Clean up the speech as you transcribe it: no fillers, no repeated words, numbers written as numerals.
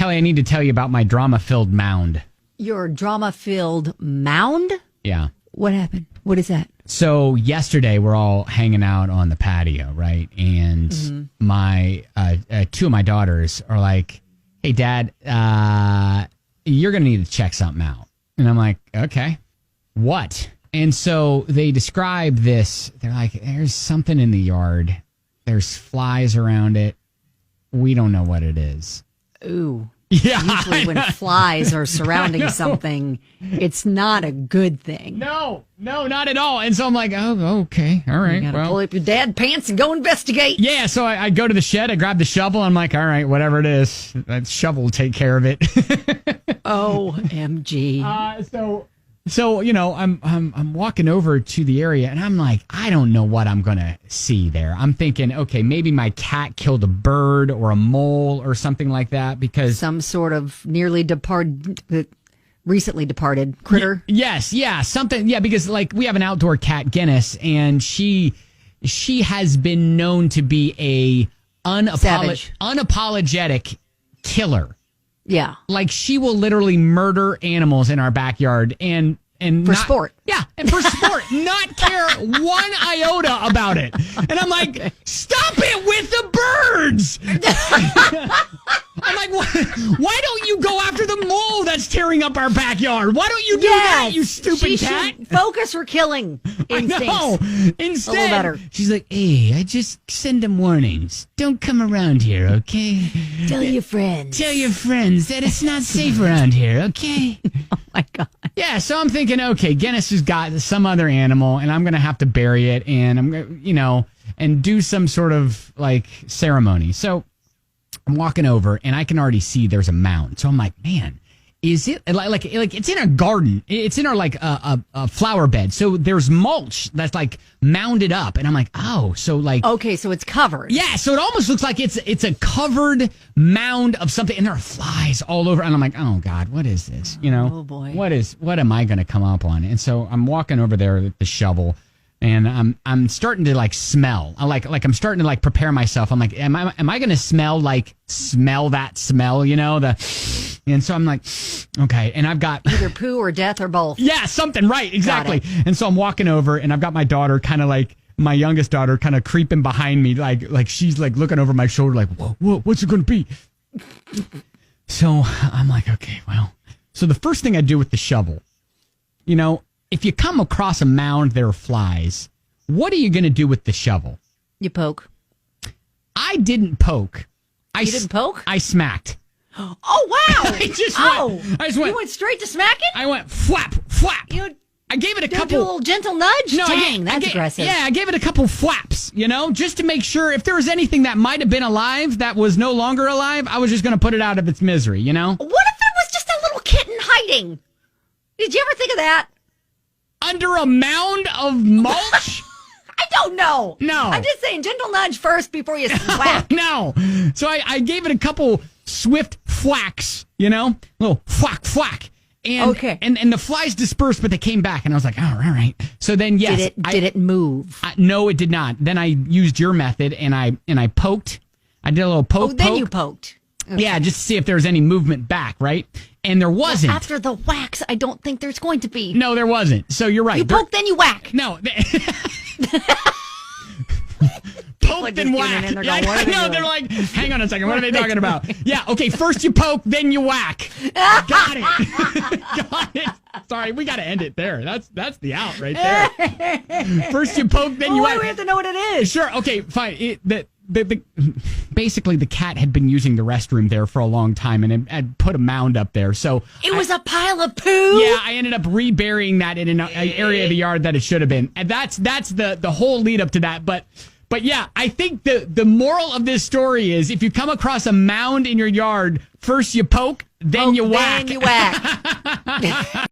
Kelly, I need to tell you about my drama-filled mound. Your drama-filled mound? Yeah. What happened? What is that? So yesterday we're all hanging out on the patio, right? And my two of my daughters are like, "Hey, Dad, you're gonna need to check something out." And I'm like, "Okay, what?" And so they describe this. They're like, "There's something in the yard. There's flies around it. We don't know what it is." Ooh. Yeah. Usually when flies are surrounding something, it's not a good thing. No, not at all. And so I'm like, "Oh, okay, all right." You gotta pull up your dad pants and go investigate. Yeah, so I go to the shed, I grab the shovel, I'm like, "All right, whatever it is, that shovel will take care of it." OMG. So I'm walking over to the area, and I'm like, I don't know what I'm gonna see there. I'm thinking, okay, maybe my cat killed a bird or a mole or something like that, because some sort of recently departed critter. Yes, something. Yeah, because like we have an outdoor cat, Guinness, and she has been known to be a unapologetic killer. Yeah. Like she will literally murder animals in our backyard and for sport. Yeah, and for sport, not care one iota about it. And I'm like, "Stop it with the birds!" I'm like, why don't you go after the mole that's tearing up our backyard? Why don't you do that, you stupid cat? Focus her killing instincts. No, instead, a little better. She's like, "Hey, I just send them warnings. Don't come around here, okay? Tell your friends that it's not safe around here, okay?" Oh my God. Yeah, so I'm thinking, okay, Guinness has got some other animal, and I'm going to have to bury it, and I'm going to, and do some sort of like ceremony. So I'm walking over, and I can already see there's a mound. So I'm like, man, is it like it's in a garden? It's in our like a flower bed. So there's mulch that's like mounded up, and I'm like, oh, so like okay, so it's covered. Yeah, so it almost looks like it's a covered mound of something, and there are flies all over. And I'm like, oh God, what is this? Oh boy, what am I going to come up on? And so I'm walking over there with the shovel. And I'm starting to like smell. I'm starting to like prepare myself. I'm like, am I going to smell that smell? And so I'm like, okay. And I've got either poo or death or both. Yeah, something right, exactly. And so I'm walking over, and I've got my daughter, kind of like my youngest daughter, kind of creeping behind me, like she's like looking over my shoulder, like, whoa, what's it going to be? So I'm like, okay, well. So the first thing I do with the shovel, if you come across a mound, there are flies. What are you going to do with the shovel? You poke. I didn't poke. You didn't poke? I smacked. Oh, wow. I just went. You went straight to smacking? I went flap. I gave it a couple. Do a little gentle nudge? No, Dang, that's aggressive. Yeah, I gave it a couple flaps, just to make sure if there was anything that might have been alive that was no longer alive, I was just going to put it out of its misery, What if it was just a little kitten hiding? Did you ever think of that? Under a mound of mulch? I don't know. No. I'm just saying, gentle nudge first before you whack. No. So I gave it a couple swift whacks, little whack. And, okay. And the flies dispersed, but they came back, and I was like, oh, all right. So then, yes. Did it move? No, it did not. Then I used your method, and I poked. I did a little poke. Oh, then you poked. Okay. Yeah, just to see if there was any movement back, right? And there wasn't. Well, after the whacks, I don't think there's going to be. No, there wasn't. So you're right. You poke, then you whack. No. Poke, then whack. Yeah, they're like, hang on a second. What are they talking about? Yeah, okay, first you poke, then you whack. Got it. Got it. Sorry, we got to end it there. That's the out right there. First you poke, then you whack. We have to know what it is. Sure, okay, fine. Basically, the cat had been using the restroom there for a long time, and it had put a mound up there. So it was a pile of poo. Yeah, I ended up reburying that in an area of the yard that it should have been, and that's the whole lead up to that. But yeah, I think the moral of this story is if you come across a mound in your yard, first you poke, then you whack. Then you whack.